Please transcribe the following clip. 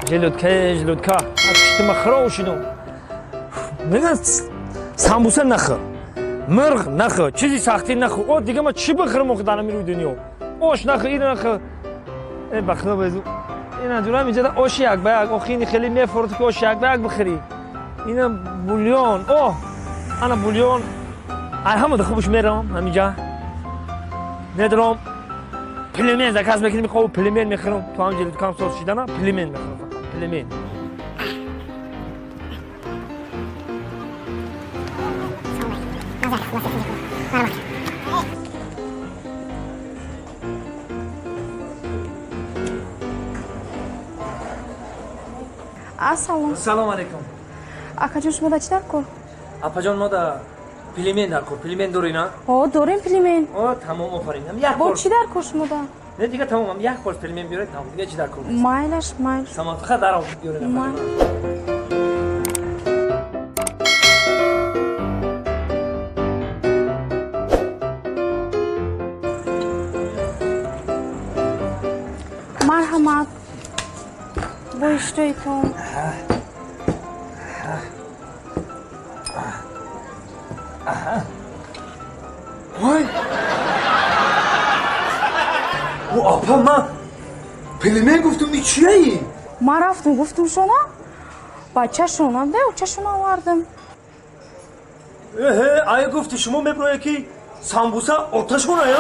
جلودکا از پشت خراب شدم میگن سامبوسه نخور مرغ نخور چیزی سختی نخور او دیگه ما چی بخورم آخه دارم میرم دنیا آش نخور این نخور ای بخدا بزو اینا دورم اینجا آش یک بیگ آخه خیلی میفروت که آش یک بیگ بخری اینا بولیون اوه انا بولیون همه خوبش میرم همینجا ندارم پلیمن زکاز میکنم میخوام پلیمن میخرم تو هم جلد کام سوس شده نه پلیمن میخرم فقط پلیمن Assalomu alaykum. Akajon shuma da chidar kur? Apajon ma da pilimen dar kur. Pilimen dorina? Ho, dorim pilimen. O tamam ofarin. Ham yak Bo kur. chidar kur shuma da? Ne diga tamam ham yak kur pilimen biyoray tamam. Diga chidar kur. Maylash, maylash. Tamam faqat darov biyoray. Marhamat. Bu ishtoyton. وای او آپا من پلیمه گفتم این چیه ای؟ من رفتم گفتم شما بچه شونم ده و چشون آوردم آیا گفتی شما میبروی که سامبوسه آتش کنه یا؟